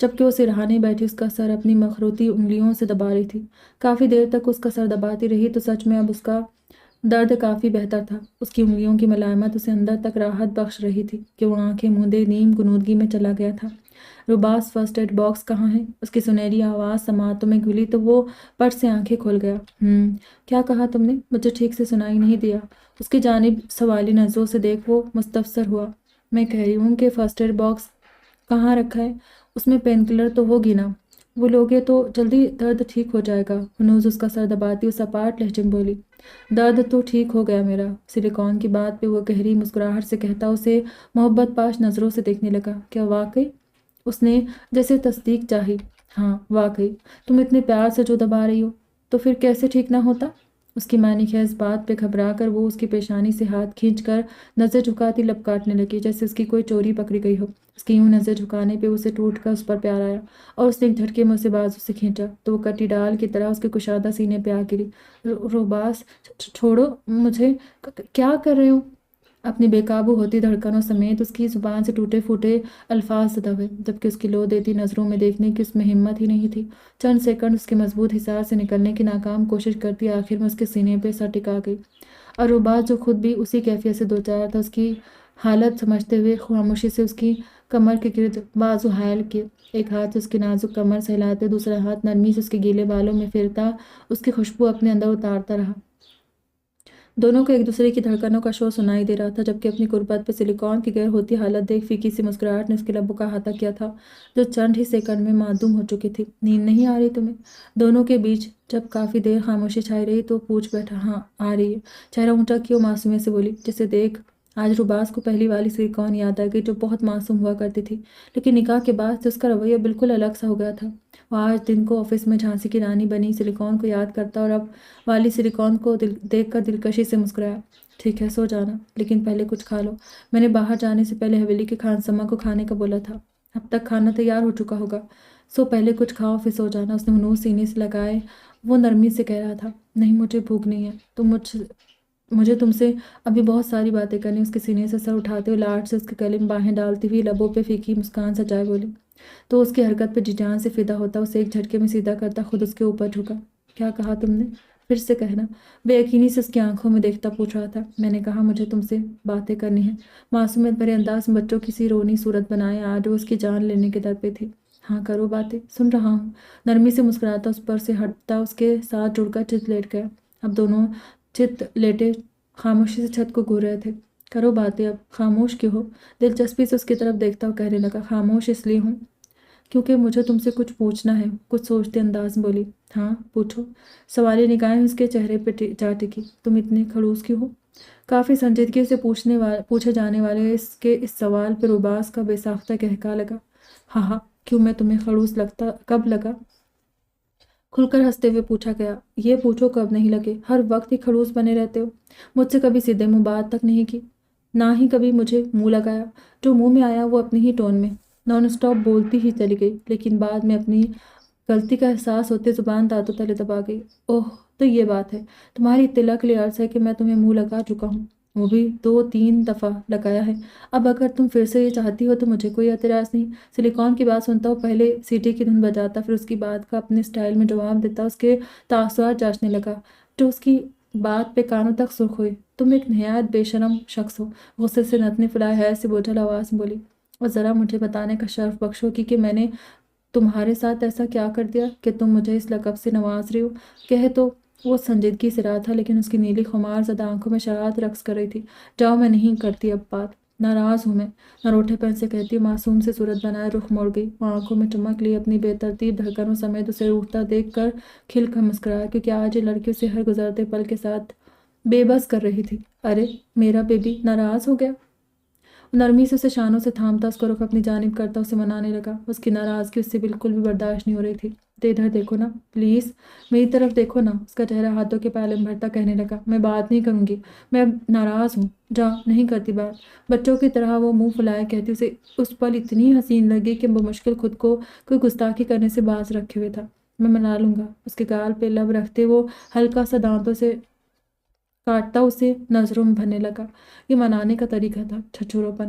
جبکہ وہ سرہانے بیٹھی اس کا سر اپنی مخروطی انگلیوں سے دبا رہی تھی۔ کافی دیر تک اس کا سر دباتی رہی تو سچ میں اب اس کا درد کافی بہتر تھا۔ اس کی انگلیوں کی ملائمت اسے اندر تک راحت بخش رہی تھی کہ وہ آنکھیں موندے نیم غنودگی میں چلا گیا تھا۔ روباس فرسٹ ایڈ باکس کہاں ہے؟ اس کی سنہری آواز سماعتوں میں گھلی تو وہ پٹ سے آنکھیں کھول گیا۔ کیا کہا تم نے؟ مجھے ٹھیک سے سنائی نہیں دیا۔ اس کی جانب سوالی نظروں سے دیکھ وہ مستفسر ہوا۔ میں کہہ رہی ہوں کہ فرسٹ ایڈ باکس کہاں رکھا ہے؟ اس میں پین کلر تو ہوگی نا؟ وہ لوگے تو جلدی درد ٹھیک ہو جائے گا۔ ہنوز اس کا سر دباتی اس اپارٹ لہجے میں بولی۔ درد تو ٹھیک ہو گیا میرا۔ سلیکون کی بات پہ وہ گہری مسکراہٹ سے کہتا اسے محبت پاش نظروں سے دیکھنے لگا۔ کیا واقعی؟ اس نے جیسے تصدیق چاہی۔ ہاں واقعی۔ تم اتنے پیار سے جو دبا رہی ہو تو پھر کیسے ٹھیک نہ ہوتا؟ اس کی معنی خیز بات پہ گھبرا کر وہ اس کی پیشانی سے ہاتھ کھینچ کر نظر جھکاتی لب کاٹنے لگی جیسے اس کی کوئی چوری پکڑی گئی ہو۔ اس کی یوں نظر جھکانے پہ اسے ٹوٹ کر اس پر پیار آیا اور اس نے ایک جھٹکے میں اسے بازو سے کھینچا تو وہ کٹی ڈال کی طرح اس کے کشادہ سینے پہ آ گری۔ روباس چھوڑو مجھے، کیا کر رہے ہو؟ اپنی بے قابو ہوتی دھڑکنوں سمیت اس کی زبان سے ٹوٹے پھوٹے الفاظ دبے جبکہ اس کی لو دیتی نظروں میں دیکھنے کی اس میں ہمت ہی نہیں تھی۔ چند سیکنڈ اس کے مضبوط حصار سے نکلنے کی ناکام کوشش کرتی آخر میں اس کے سینے پہ سر ٹکا گئی اور روباس جو خود بھی اسی کیفیت سے دوچار تھا اس کی حالت سمجھتے ہوئے خاموشی سے اس کی کمر کے گرد بازو حائل کیے۔ ایک ہاتھ سے اس کی نازک کمر سہلاتے دوسرا ہاتھ نرمی سے اس کے گیلے بالوں میں پھرتا اس کی خوشبو اپنے اندر اتارتا رہا۔ دونوں کو ایک دوسرے کی دھڑکنوں کا شور سنائی دے رہا تھا جبکہ اپنی قربت پہ سلیکون کی غیر ہوتی حالت دیکھ پھیکی سی مسکراہٹ نے اس کے لبوں کا احاطہ کیا تھا جو چند ہی سیکنڈ میں معدوم ہو چکی تھی۔ نیند نہیں آ رہی تمہیں؟ دونوں کے بیچ جب کافی دیر خاموشی چھائی رہی تو پوچھ بیٹھا۔ ہاں آ رہی ہے۔ چہرہ اونچا کیا معصومیت سے بولی جسے دیکھ آج روباس کو پہلی والی سلیکون یاد آ گئی جو بہت معصوم ہوا کرتی تھی لیکن نکاح کے بعد سے اس کا رویہ بالکل الگ سا ہو گیا تھا۔ وہ آج دن کو آفس میں جھانسی کی رانی بنی سلیکون کو یاد کرتا اور اب والی سلیکون کو دیکھ کر دلکشی سے مسکرایا۔ ٹھیک ہے سو جانا لیکن پہلے کچھ کھا لو۔ میں نے باہر جانے سے پہلے حویلی کے خانسما کو کھانے کا بولا تھا۔ اب تک کھانا تیار ہو چکا ہوگا۔ سو پہلے کچھ کھاؤ پھر سو جانا۔ اس نے ہنوز سینے سے لگائے وہ نرمی سے کہہ رہا تھا۔ نہیں مجھے بھوک نہیں ہے تو مجھے تم سے ابھی بہت ساری باتیں کرنی۔ اس کے سینے سے سر اٹھاتے ہوئے لاڈ سے اس کے گلے میں باہیں ڈالتی ہوئی لبوں پہ پھیکی مسکان سجائے بولی تو اس کی حرکت پہ جی جان سے فدا ہوتا اسے ایک جھٹکے میں سیدھا کرتا خود اس کے اوپر جھکا۔ کیا کہا تم نے؟ پھر سے کہنا۔ بے یقینی سے اس کی آنکھوں میں دیکھتا پوچھ رہا تھا۔ میں نے کہا مجھے تم سے باتیں کرنی ہیں۔ معصومیت بھرے انداز میں بچوں کی سی رونی صورت بنائے آج وہ اس کی جان لینے کے در پہ تھی۔ ہاں کرو باتیں، سن رہا ہوں۔ نرمی سے مسکراتا اس پر سے ہٹتا اس کے ساتھ جڑ کر چت لیٹ گیا۔ اب دونوں چت لیٹے خاموشی سے چھت کو گھور رہے تھے۔ کرو باتیں اب، خاموش کیوں ہو؟ دلچسپی سے اس کی طرف دیکھتا ہوا کہنے لگا۔ خاموش اس لیے ہوں کیونکہ مجھے تم سے کچھ پوچھنا ہے۔ کچھ سوچتے انداز میں بولی۔ ہاں پوچھو۔ سوالی نگاہیں اس کے چہرے پہ جا ٹکی۔ تم اتنے خڑوس کیوں ہو؟ کافی سنجیدگی سے پوچھے جانے والے اس سوال پہ روباس کا بے ساختہ قہقہا لگا۔ ہاں کیوں میں تمہیں خڑوس لگتا کب لگا؟ کھل کر ہنستے ہوئے پوچھا گیا۔ یہ پوچھو کب نہیں لگے، ہر وقت ہی خڑوس بنے رہتے ہو۔ مجھ سے کبھی سیدھے منہ بات تک نہیں کی، نہ ہی کبھی مجھے منہ لگایا۔ جو منہ میں آیا وہ اپنی ہی ٹون میں نان اسٹاپ بولتی ہی چلی گئی لیکن بعد میں اپنی غلطی کا احساس ہوتے زبان دانتوں تلے دبا گئی۔ اوہ تو یہ بات ہے، تمہاری اطلاع کے لیے عرض ہے کہ میں تمہیں منہ لگا چکا ہوں، وہ بھی 2-3 دفعہ لگایا ہے۔ اب اگر تم پھر سے یہ چاہتی ہو تو مجھے کوئی اعتراض نہیں۔ سلیکون کی بات سنتا ہو پہلے سیٹی کی دھن بجاتا پھر اس کی بات کا اپنے سٹائل میں جواب دیتا اس کے تاثرات جانچنے لگا جو اس کی بات پہ کانوں تک سرخ ہوئے۔ تم ایک نہایت بے شرم شخص ہو، غصے سے نتنی پھلائے حیض سے بوجھل آواز میں بولی، اور ذرا مجھے بتانے کا شرف بخشو کہ میں نے تمہارے ساتھ ایسا کیا کر دیا کہ تم مجھے اس لقب سے نواز رہی ہو؟ کہے تو وہ سنجیدگی سے رہا تھا لیکن اس کی نیلی خمار زدہ آنکھوں میں شرارت رقص کر رہی تھی۔ جاؤ میں نہیں کرتی اب بات، ناراض ہوں میں، نروٹھے پن سے کہتی معصوم سے صورت بنائے رخ موڑ گئی۔ وہ آنکھوں میں چمک لی اپنی بے ترتیب دھڑکنوں سمیت اسے روٹھتا دیکھ کر کھل کر مسکرایا کیونکہ آج یہ لڑکیوں سے ہر گزرتے پل کے ساتھ بے بس کر رہی تھی۔ ارے میرا بیبی ناراض ہو گیا؟ نرمی سے اسے شانوں سے تھامتا اس کو رخ اپنی جانب کرتا اسے منانے لگا۔ اس کی ناراضگی اس سے بالکل بھی برداشت نہیں ہو رہی تھی۔ ادھر دیکھو نا پلیز، میری طرف دیکھو نا۔ اس کا چہرہ ہاتھوں کے پالے میں بھرتا کہنے لگا، میں بات نہیں کروں گی، میں اب ناراض ہوں، جا نہیں کرتی بات۔ بچوں کی طرح وہ منہ پھلائے کہتی اسے اس پل اتنی حسین لگی کہ بمشکل خود کو کوئی گستاخی کرنے سے باز رکھے ہوئے تھا۔ میں منا لوں گا۔ اس کے گال پہ لب رکھتے وہ ہلکا سا دانتوں سے کاٹتا اسے نظروں میں بھرنے لگا۔ یہ منانے کا طریقہ تھا، چھچورو پن۔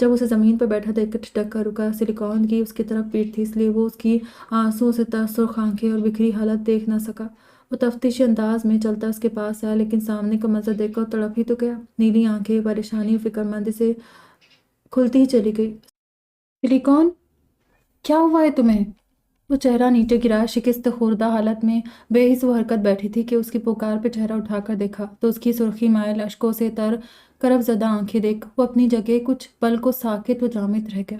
جب اسے زمین پر بیٹھا دیکھ کر ٹھٹک کر رکا۔ سلیکون کی اس کی طرف پیٹھ تھی، اس لیے وہ اس کی آنسوؤں سے تر سرخ آنکھیں اور بکھری حالت دیکھ نہ سکا۔ وہ تفتیشی انداز میں چلتا اس کے پاس آیا، لیکن سامنے کا منظر دیکھ کر تڑپ ہی تو گیا۔ نیلی آنکھیں پریشانی اور فکر مندی سے کھلتی ہی چلی گئی۔ سلیکون، کیا ہوا ہے تمہیں؟ وہ چہرہ نیچے گرا، شکست خوردہ حالت میں بے حس وہ حرکت بیٹھی تھی کہ اس کی پکار پہ چہرہ اٹھا کر دیکھا تو اس کی سرخی مائل اشکوں سے تر کرب زدہ آنکھیں دیکھ وہ اپنی جگہ کچھ پل کو ساکت و جامد رہ گیا۔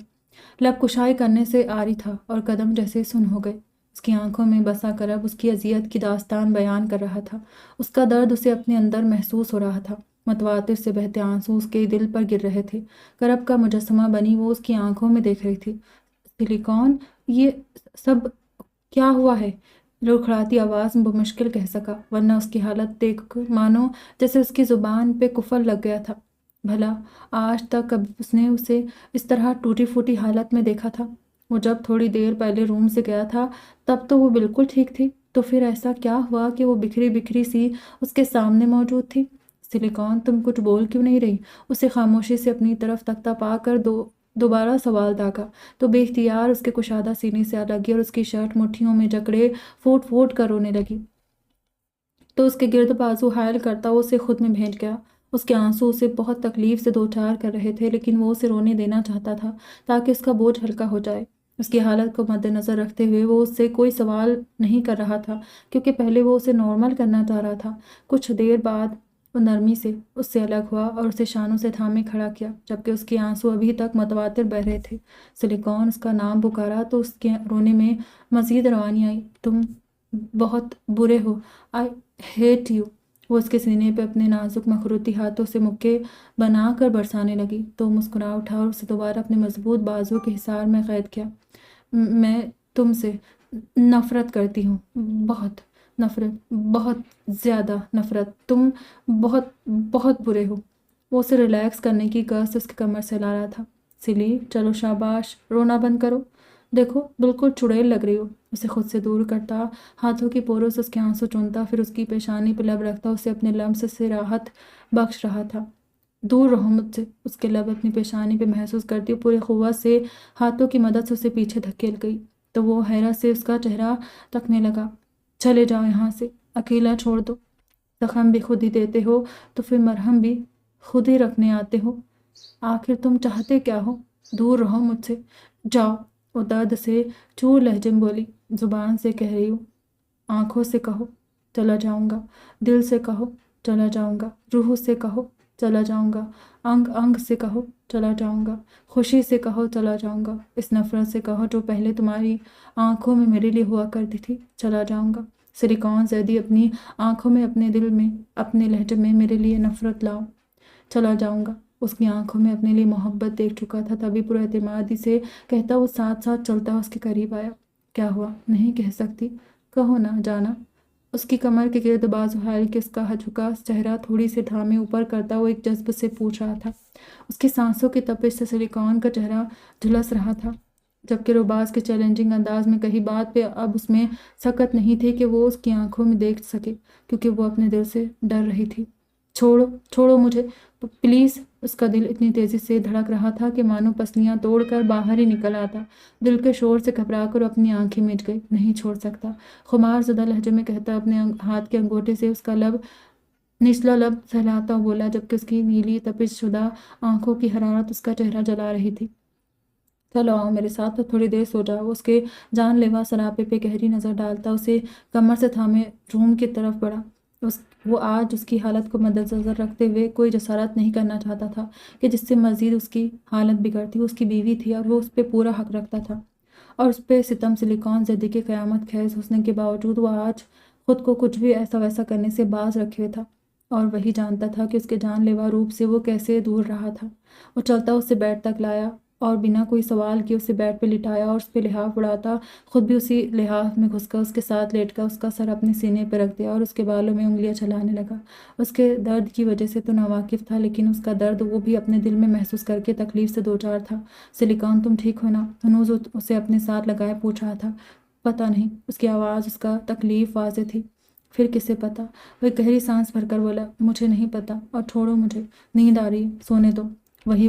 لب کشائی کرنے سے عاری تھا اور قدم جیسے سن ہو گئے۔ اس کی آنکھوں میں بسا کرب اس کی اذیت کی داستان بیان کر رہا تھا۔ اس کا درد اسے اپنے اندر محسوس ہو رہا تھا۔ متواتر سے بہتے آنسو اس کے دل پر گر رہے تھے۔ کرب کا مجسمہ بنی وہ اس کی آنکھوں میں دیکھ رہی تھی۔ سلیکون، یہ سب کیا ہوا ہے؟ لڑکھڑاتی آواز میں بمشکل کہہ سکا، ورنہ اس کی حالت دیکھ کر مانو جیسے اس کی زبان پہ کفر لگ گیا تھا۔ بھلا آج تک کبھی اس نے اسے اس طرح ٹوٹی پھوٹی حالت میں دیکھا تھا؟ وہ جب تھوڑی دیر پہلے روم سے گیا تھا تب تو وہ بالکل ٹھیک تھی، تو پھر ایسا کیا ہوا کہ وہ بکھری بکھری سی اس کے سامنے موجود تھی؟ سلیکون، تم کچھ بول کیوں نہیں رہی؟ اسے خاموشی سے اپنی طرف تکتا پا کر دوبارہ سوال داغا تو بے اختیار اس کے کشادہ سینے سے لگی اور اس کی شرٹ مٹھیوں میں جکڑے پھوٹ پھوٹ کر رونے لگی۔ تو اس کے گرد بازو حائل کرتا وہ اسے خود میں بھیج گیا۔ اس کے آنسو اسے بہت تکلیف سے دوچار کر رہے تھے، لیکن وہ اسے رونے دینا چاہتا تھا تاکہ اس کا بوجھ ہلکا ہو جائے۔ اس کی حالت کو مد نظر رکھتے ہوئے وہ اس سے کوئی سوال نہیں کر رہا تھا، کیونکہ پہلے وہ اسے نارمل کرنا چاہ رہا تھا۔ کچھ دیر بعد وہ نرمی سے اس سے الگ ہوا اور اسے شانوں سے تھامے کھڑا کیا، جبکہ اس کے آنسو ابھی تک متواتر بہہ رہے تھے۔ سلیکون، اس کا نام پکارا تو اس کے رونے میں مزید روانی آئی۔ تم بہت برے ہو، آئی ہیٹ یو۔ وہ اس کے سینے پہ اپنے نازک مخروطی ہاتھوں سے مکے بنا کر برسانے لگی تو مسکرا اٹھا اور اسے دوبارہ اپنے مضبوط بازو کے حصار میں قید کیا۔ میں تم سے نفرت کرتی ہوں، بہت نفرت، بہت زیادہ نفرت۔ تم بہت بہت برے ہو۔ وہ اسے ریلیکس کرنے کی قصد اس کی کمر سے لا رہا تھا۔ سلی، چلو شاباش، رونا بند کرو، دیکھو بالکل چڑیل لگ رہی ہو۔ اسے خود سے دور کرتا، ہاتھوں کی پوروں سے اس کے آنسو چونتا، پھر اس کی پیشانی پہ لب رکھتا اسے اپنے لمس سے راحت بخش رہا تھا۔ دور رہو مجھ سے، اس کے لب اپنی پیشانی پہ محسوس کرتی پوری قوت سے ہاتھوں کی مدد سے اسے پیچھے دھکیل گئی تو وہ حیرت سے اس کا چہرہ تکنے لگا۔ چلے جاؤ یہاں سے، اکیلا چھوڑ دو۔ زخم بھی خود ہی دیتے ہو تو پھر مرہم بھی خود ہی رکھنے آتے ہو۔ آخر تم چاہتے کیا ہو؟ دور رہو مجھ سے، جاؤ۔ وہ درد سے چور لہجے میں بولی، زبان سے کہہ رہی ہوں، آنکھوں سے کہو چلا جاؤں گا، دل سے کہو چلا جاؤں گا، روح سے کہو چلا جاؤں گا، انگ انگ سے کہو چلا جاؤں گا، خوشی سے کہو چلا جاؤں گا، اس نفرت سے کہو جو پہلے تمہاری آنکھوں میں میرے لیے ہوا کرتی تھی، چلا جاؤں گا۔ سلیکون زیدی، اپنی آنکھوں میں، اپنے دل میں، اپنے لہجے میں میرے لیے نفرت لاؤ، چلا جاؤں گا۔ اس کی آنکھوں میں اپنے لیے محبت دیکھ چکا تھا، تبھی پر اعتمادی سے کہتا وہ ساتھ ساتھ چلتا اس کے قریب آیا۔ کیا ہوا؟ نہیں کہہ سکتی؟ کہو نا جانا۔ اس کی کمر کے گرد بازو حائل کے اس کا جھکا چہرہ تھوڑی سی دھامے اوپر کرتا وہ ایک جذب سے پوچھ رہا تھا۔ اس کی سانسوں کی تپش سے سلیکون کا چہرہ جھلس رہا تھا، جبکہ روباز کے چیلنجنگ انداز میں کہی بات پہ اب اس میں سکت نہیں تھی کہ وہ اس کی آنکھوں میں دیکھ سکے، کیونکہ وہ اپنے دل سے ڈر رہی تھی۔ چھوڑو، چھوڑو مجھے پلیز۔ اس کا دل اتنی تیزی سے دھڑک رہا تھا کہ مانو پسلیاں توڑ کر باہر ہی نکل آتا۔ دل کے شور سے گھبرا کر اپنی آنکھیں مچ گئی۔ نہیں چھوڑ سکتا، خمار زدہ لہجے میں کہتا، اپنے ہاتھ کے انگوٹھے سے اس کا نچلا لب سہلاتا ہوا بولا، جبکہ اس کی نیلی تپش شدہ آنکھوں کی حرارت اس کا چہرہ جلا رہی تھی۔ چلو آؤ میرے ساتھ اور تھوڑی دیر سو جاؤ۔ اس کے جان لیوا سراپے پہ گہری نظر ڈالتا اسے کمر سے تھامے روم کی طرف بڑھا۔ وہ آج اس کی حالت کو مد نظر رکھتے ہوئے کوئی جسارت نہیں کرنا چاہتا تھا کہ جس سے مزید اس کی حالت بگڑتی۔ وہ اس کی بیوی تھی اور وہ اس پہ پورا حق رکھتا تھا، اور اس پہ ستم سلیکون زدی کے قیامت خیز حسن کے باوجود وہ آج خود کو کچھ بھی ایسا ویسا کرنے سے باز رکھے ہوئے تھا، اور وہی جانتا تھا کہ اس کے جان لیوا روپ سے وہ کیسے دور رہا تھا۔ وہ چلتا اسے بیڈ تک لایا اور بنا کوئی سوال کیے اسے بیڈ پہ لٹایا اور اس پہ لحاف اڑاتا خود بھی اسی لحاف میں گھس کر اس کے ساتھ لیٹ کر اس کا سر اپنے سینے پہ رکھ دیا اور اس کے بالوں میں انگلیاں چلانے لگا۔ اس کے درد کی وجہ سے تو ناواقف تھا، لیکن اس کا درد وہ بھی اپنے دل میں محسوس کر کے تکلیف سے دوچار تھا۔ سلیکون، تم ٹھیک ہو نا؟ ہنوز اسے اپنے ساتھ لگائے پوچھ رہا تھا۔ پتہ نہیں، اس کی آواز، اس کا تکلیف واضح تھی۔ پھر کسے پتا؟ وہ گہری سانس بھر کر بولا، مجھے نہیں پتا، اور چھوڑو مجھے، نیند آ رہی، سونے دو۔ وہی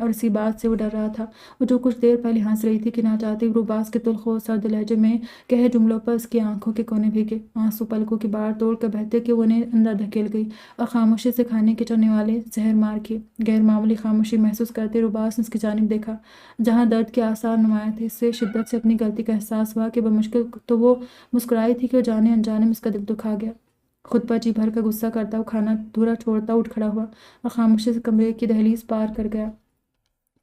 اور اسی بات سے وہ ڈر رہا تھا۔ وہ جو کچھ دیر پہلے ہنس رہی تھی کہ نہ چاہتے روباس کے تلخ و سرد لہجے میں کہے جملوں پر اس کی آنکھوں کے کونے بھیگے، آنسو پلکوں کی باڑ توڑ کر بہتے کہ وہ انہیں اندر دھکیل گئی اور خاموشی سے کھانے کے چڑھنے والے زہر مار کیے۔ غیر معمولی خاموشی محسوس کرتے روباس نے اس کی جانب دیکھا جہاں درد کے آثار نمایاں تھے۔ اس سے شدت سے اپنی غلطی کا احساس ہوا کہ بمشکل تو وہ مسکرائی تھی کہ وہ جانے انجانے میں اس کا دل دکھا گیا۔ خود پر جی بھر کر غصہ کرتا وہ کھانا دھورا چھوڑتا اٹھ کھڑا ہوا اور خاموشی سے کمرے کی دہلیز پار کر گیا۔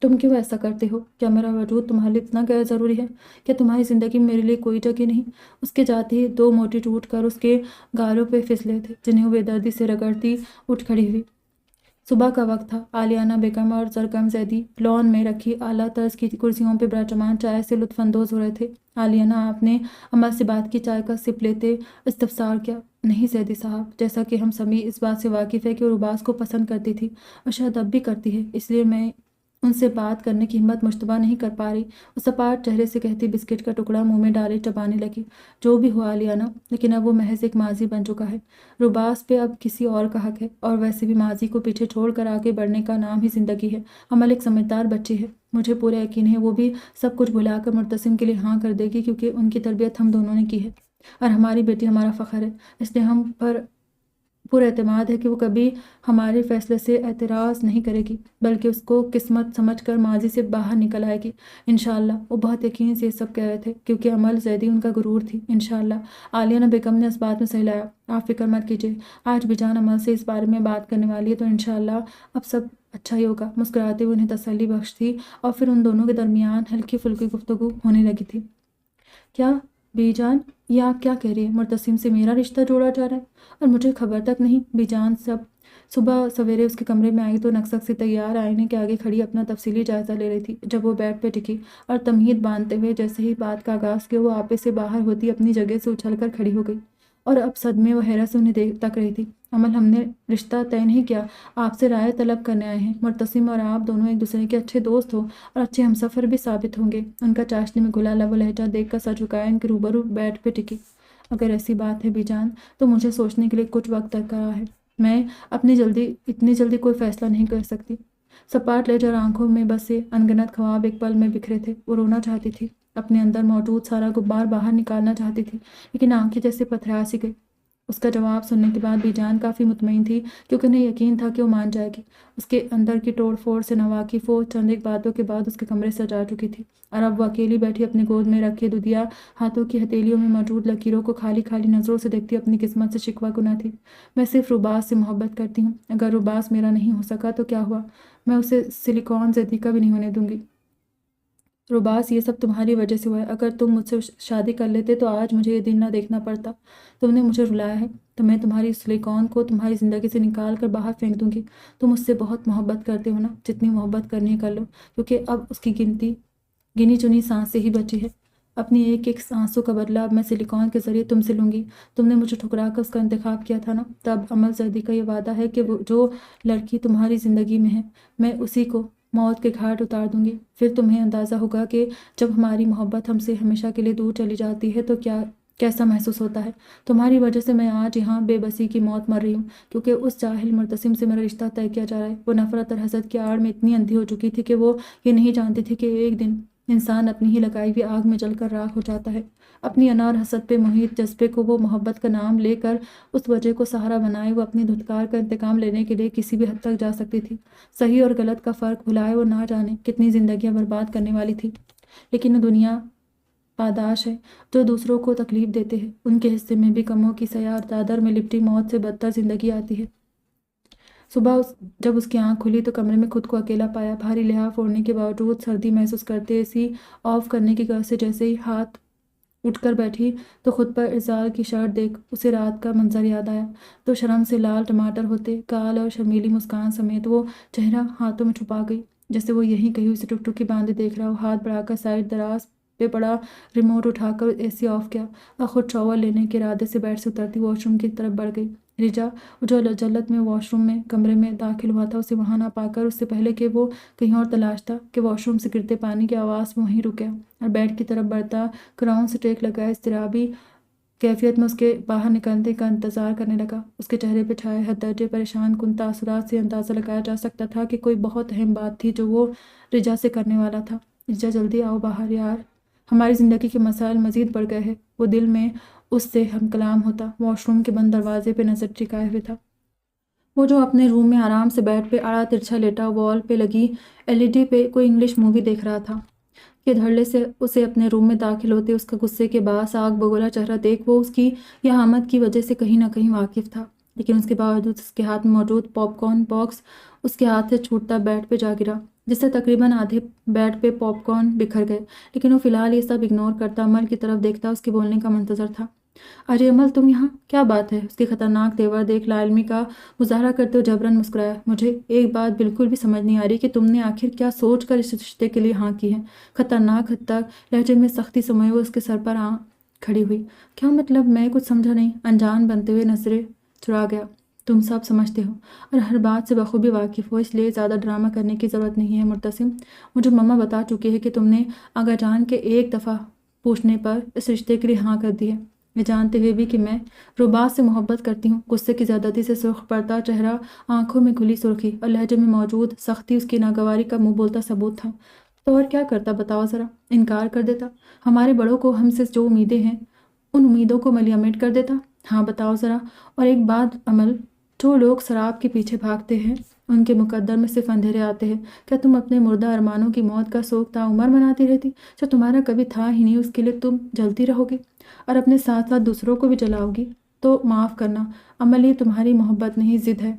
تم کیوں ایسا کرتے ہو؟ کیا میرا وجود تمہارے لیے اتنا غیر ضروری ہے؟ کیا تمہاری زندگی میں میرے لیے کوئی جگہ نہیں؟ اس کے جاتے ہی دو موتی ٹوٹ کر اس کے گالوں پہ پھسلے تھے جنہیں وہ بے دردی سے رگڑتی اٹھ کھڑی ہوئی۔ صبح کا وقت تھا۔ آلیانہ بیگم اور زرگم زیدی لان میں رکھی اعلیٰ طرز کی کرسیوں پہ برچمان چائے سے لطف اندوز ہو رہے تھے۔ آلیانہ آپ نے عمل سے بات کی، چائے کا سپ لیتے استفسار کیا۔ نہیں زیدی صاحب، جیسا کہ ہم سبھی اس بات سے واقف ہے کہ وہ روباس کو پسند کرتی تھی اور شاید اب بھی کرتی ہے، اس لیے میں ان سے بات کرنے کی ہمت مشتبہ نہیں کر پا رہی۔ وہ سپاٹ چہرے سے کہتی بسکٹ کا ٹکڑا منہ میں ڈالے چبانے لگی۔ جو بھی ہوا آلیانہ، لیکن اب وہ محض ایک ماضی بن چکا ہے۔ روباس پہ اب کسی اور کا حق ہے، اور ویسے بھی ماضی کو پیچھے چھوڑ کر آگے بڑھنے کا نام ہی زندگی ہے۔ عمل ایک سمجھدار بچی ہے، مجھے پورا یقین ہے وہ بھی سب کچھ بھلا کر مرتسم کے لیے ہاں کر دے گی، کیونکہ ان کی تربیت ہم دونوں نے کی ہے اور ہماری بیٹی ہمارا فخر ہے۔ اس لیے ہم پر پورا اعتماد ہے کہ وہ کبھی ہمارے فیصلے سے اعتراض نہیں کرے گی، بلکہ اس کو قسمت سمجھ کر ماضی سے باہر نکل آئے گی انشاءاللہ۔ وہ بہت یقین سے یہ سب کہہ رہے تھے کیونکہ عمل زیدی ان کا غرور تھی۔ انشاءاللہ، آلیانہ بیگم نے اس بات میں سہلایا۔ آپ فکر مت کیجیے، آج بھی جان عمل سے اس بارے میں بات کرنے والی ہے تو انشاءاللہ اب سب اچھا ہی ہوگا۔ مسکراتے ہوئے انہیں تسلی بخش تھی اور پھر ان دونوں کے درمیان ہلکی پھلکی گفتگو ہونے لگی تھی۔ کیا بی جان، یہ آپ کیا کہہ رہی ہے؟ مرتسم سے میرا رشتہ جوڑا جا رہا ہے اور مجھے خبر تک نہیں؟ بی جان صبح سویرے اس کے کمرے میں آئی تو نقشہ سے تیار آئینے کے آگے کھڑی اپنا تفصیلی جائزہ لے رہی تھی۔ جب وہ بیڈ پہ ٹکی اور تمہید باندھتے ہوئے جیسے ہی بات کا آغاز کیا، وہ آپے سے باہر ہوتی اپنی جگہ سے اچھل کر کھڑی ہو گئی اور اب صدمے و حیرت سے انہیں تک رہی تھی۔ عمل، ہم نے رشتہ طے نہیں کیا، آپ سے رائے طلب کرنے آئے ہیں۔ مرتسم اور آپ دونوں ایک دوسرے کے اچھے دوست ہو اور اچھے ہمسفر بھی ثابت ہوں گے۔ ان کا چاشنی میں گھلا لب و لہجہ دیکھ کر سر جھکائے ان کے روبرو بیڈ پہ ٹکی۔ اگر ایسی بات ہے بی جان تو مجھے سوچنے کے لیے کچھ وقت درکار ہے، میں اتنی جلدی کوئی فیصلہ نہیں کر سکتی۔ سپاٹ لہجہ اور آنکھوں میں بسے انگنت خواب ایک پل میں بکھرے تھے۔ وہ رونا چاہتی تھی، اپنے اندر موجود سارا غبار باہر نکالنا چاہتی تھی، لیکن آنکھیں جیسے پتھرا سی گئی۔ اس کا جواب سننے کے بعد بی جان کافی مطمئن تھی کیونکہ انہیں یقین تھا کہ وہ مان جائے گی۔ اس کے اندر کی توڑ پھوڑ سے ناواقف وہ چند ایک باتوں کے بعد اس کے کمرے سے جا چکی تھی اور اب وہ اکیلی بیٹھی اپنے گود میں رکھے دودیا ہاتھوں کی ہتھیلیوں میں موجود لکیروں کو خالی خالی نظروں سے دیکھتی اپنی قسمت سے شکوہ گنا تھی۔ میں صرف روباس سے محبت کرتی ہوں، اگر روباس میرا نہیں ہو سکا تو کیا ہوا، میں اسے سلیکون زیدی کا بھی نہیں ہونے دوں گی۔ روباس، یہ سب تمہاری وجہ سے ہوا ہے۔ اگر تم مجھ سے شادی کر لیتے تو آج مجھے یہ دن نہ دیکھنا پڑتا۔ تم نے مجھے رلایا ہے تو میں تمہاری سلیکون کو تمہاری زندگی سے نکال کر باہر پھینک دوں گی۔ تم اس سے بہت محبت کرتے ہو نا، جتنی محبت کرنی کر لو، کیونکہ اب اس کی گنی چنی سانسیں ہی بچی ہے۔ اپنی ایک ایک سانسوں کا بدلہ اب میں سلیکون کے ذریعے تم سے لوں گی۔ تم نے مجھے ٹھکرا کر اس کا انتخاب کیا تھا نا، تب عمل زیدی کا یہ وعدہ ہے کہ جو لڑکی تمہاری زندگی میں ہے میں اسی کو موت کے گھاٹ اتار دوں گی۔ پھر تمہیں اندازہ ہوگا کہ جب ہماری محبت ہم سے ہمیشہ کے لیے دور چلی جاتی ہے تو کیسا محسوس ہوتا ہے۔ تمہاری وجہ سے میں آج یہاں بے بسی کی موت مر رہی ہوں، کیونکہ اس جاہل مرتسم سے میرا رشتہ طے کیا جا رہا ہے۔ وہ نفرت اور حسد کی آڑ میں اتنی اندھی ہو چکی تھی کہ وہ یہ نہیں جانتی تھی کہ ایک دن انسان اپنی ہی لگائی ہوئی آگ میں جل کر راکھ ہو جاتا ہے۔ اپنی انا اور حسد پہ محیط جذبے کو وہ محبت کا نام لے کر اس وجہ کو سہارا بنائے وہ اپنی دھتکار کا انتقام لینے کے لیے کسی بھی حد تک جا سکتی تھی۔ صحیح اور غلط کا فرق بھلائے وہ نہ جانے کتنی زندگیاں برباد کرنے والی تھی۔ لیکن دنیا پاداش ہے جو دوسروں کو تکلیف دیتے ہیں، ان کے حصے میں بھی کموں کی سیاہ اور دادر میں لپٹی موت سے بدتر زندگی آتی ہے۔ صبح جب اس کی آنکھ کھلی تو کمرے میں خود کو اکیلا پایا۔ بھاری لحاف اوڑھنے کے باوجود سردی محسوس کرتے اے سی آف کرنے کی غرض سے جیسے ہی ہاتھ اٹھ کر بیٹھی تو خود پر ارزال کی شرٹ دیکھ اسے رات کا منظر یاد آیا۔ تو شرم سے لال ٹماٹر ہوتے کال اور شرمیلی مسکان سمیت وہ چہرہ ہاتھوں میں چھپا گئی، جیسے وہ یہیں کہیں اسے ٹک باندھے دیکھ رہا ہو۔ ہاتھ بڑھا کر سائڈ دراز پہ پڑا ریموٹ اٹھا کر اے سی آف کیا اور خود شاور لینے کے ارادے سے بیڈ سے اترتی واش روم کی طرف بڑھ گئی۔ رجا جو جلت میں واش روم میں کمرے میں داخل ہوا تھا، اسے وہاں نہ پا کر اس سے پہلے کہ وہ کہیں اور تلاشتا کہ واش روم سے گرتے پانی کی آواز میں وہیں رک گیا اور بیڈ کی طرف بڑھتا کراؤن سے ٹیک لگائے اضطرابی کیفیت میں اس کے باہر نکلنے کا انتظار کرنے لگا۔ اس کے چہرے پہ چھائے حد درجے پریشان کن تاثرات سے اندازہ لگایا جا سکتا تھا کہ کوئی بہت اہم بات تھی جو وہ رجا سے کرنے والا تھا۔ رجا جلدی آؤ باہر یار، ہماری زندگی کے مسائل مزید بڑھ گئے ہیں۔ وہ دل میں اس سے ہم کلام ہوتا واش روم کے بند دروازے پہ نظر ٹکائے ہوئے تھا۔ وہ جو اپنے روم میں آرام سے بیڈ پہ آڑا ترچھا لیٹا وال پہ لگی LED پہ کوئی انگلش مووی دیکھ رہا تھا کہ دھڑلے سے اسے اپنے روم میں داخل ہوتے اس کا غصے کے باعث آگ بگولا چہرہ دیکھ وہ اس کی یہ آمد کی وجہ سے کہیں نہ کہیں واقف تھا، لیکن اس کے باوجود اس کے ہاتھ میں موجود پاپ کارن باکس اس کے ہاتھ سے چھوٹتا بیڈ پہ جا گرا، جس سے تقریباً آدھے بیڈ پہ پاپ کارن بکھر گئے، لیکن وہ فی الحال یہ سب اگنور کرتا عمل کی طرف دیکھتا اس کے بولنے کا منتظر تھا۔ ارے عمل تم یہاں، کیا بات ہے؟ اس کے خطرناک تیور دیکھ لا علمی کا مظاہرہ کرتے ہوئے جبراً مسکرایا۔ مجھے ایک بات بالکل بھی سمجھ نہیں آ رہی کہ تم نے آخر کیا سوچ کر اس رشتے کے لیے ہاں کی ہے۔ خطرناک حد تک لہجے میں سختی سموئے وہ اس کے سر پر کھڑی ہوئی۔ کیا مطلب؟ میں کچھ سمجھا نہیں۔ انجان بنتے ہوئے نظریں چرا گیا۔ تم سب سمجھتے ہو اور ہر بات سے بخوبی واقف ہو، اس لیے زیادہ ڈرامہ کرنے کی ضرورت نہیں ہے مرتسم۔ مجھے مما بتا چکی ہے کہ تم نے آغا جان کے ایک دفعہ پوچھنے پر اس رشتے کے لیے ہاں کر دی ہے، یہ جانتے ہوئے بھی کہ میں روبات سے محبت کرتی ہوں۔ غصے کی زیادتی سے سرخ پڑتا چہرہ، آنکھوں میں کھلی سرخی اور لہجے میں موجود سختی اس کی ناگواری کا منہ بولتا ثبوت تھا۔ تو اور کیا کرتا بتاؤ ذرا؟ انکار کر دیتا؟ ہمارے بڑوں کو ہم سے جو امیدیں ہیں ان امیدوں کو ملیامٹ کر دیتا؟ ہاں بتاؤ ذرا۔ اور ایک بات عمل، جو لوگ شراب کے پیچھے بھاگتے ہیں ان کے مقدر میں صرف اندھیرے آتے ہیں۔ کیا تم اپنے مردہ ارمانوں کی موت کا سوگ تعمر مناتی رہتی؟ جو تمہارا کبھی تھا ہی نہیں اس کے لیے تم جلتی رہو گی اور اپنے ساتھ ساتھ دوسروں کو بھی جلاؤ گی؟ تو معاف کرنا عمل، یہ تمہاری محبت نہیں ضد ہے۔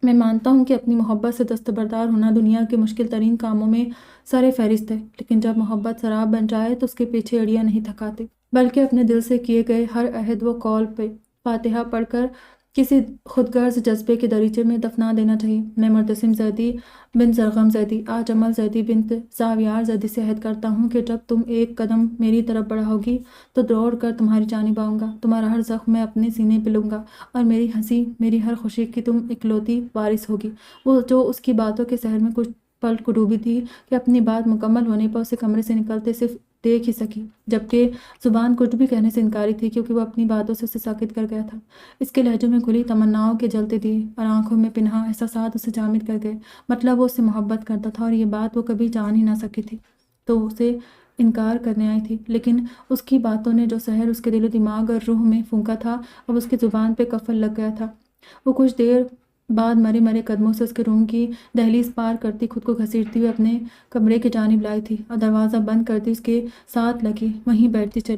میں مانتا ہوں کہ اپنی محبت سے دستبردار ہونا دنیا کے مشکل ترین کاموں میں سر فہرست ہے، لیکن جب محبت شراب بن جائے تو اس کے پیچھے اڑیاں نہیں تھکاتے، بلکہ اپنے دل سے کیے گئے ہر عہد و قول پہ فاتحہ پڑھ کر کسی خودغرض جذبے کے دریچے میں دفنا دینا چاہیے۔ میں مرتسم زیدی بن زرغم زیدی آج امل زیدی بنت زاویار زیدی سے عہد کرتا ہوں کہ جب تم ایک قدم میری طرف بڑھاؤ گی تو دوڑ کر تمہاری جانب آؤں گا، تمہارا ہر زخم میں اپنے سینے پہ لوں گا اور میری ہنسی، میری ہر خوشی کی تم اکلوتی وارث ہوگی۔ وہ جو اس کی باتوں کے سحر میں کچھ پل کو ڈوبی تھی کہ اپنی بات مکمل ہونے پر اسے کمرے سے نکلتے صرف دیکھ ہی سکی، جبکہ زبان کچھ بھی کہنے سے انکاری تھی کیونکہ وہ اپنی باتوں سے اسے ساکت کر گیا تھا۔ اس کے لہجے میں کھلی تمناؤں کے جلتے دیے اور آنکھوں میں پنہاں احساسات اسے جامد کر گئے، مطلب وہ اس سے محبت کرتا تھا اور یہ بات وہ کبھی جان ہی نہ سکی تھی تو اسے انکار کرنے آئی تھی، لیکن اس کی باتوں نے جو سحر اس کے دل و دماغ اور روح میں پھونکا تھا اب اس کی زبان پہ قفل لگ گیا تھا۔ وہ کچھ دیر بعد مرے مرے قدموں سے اس کے روم کی دہلیز پار کرتی خود کو گھسیٹتی ہوئے اپنے کمرے کی جانب لائی تھی اور دروازہ بند کرتی اس کے ساتھ لگی وہیں بیٹھتی چلی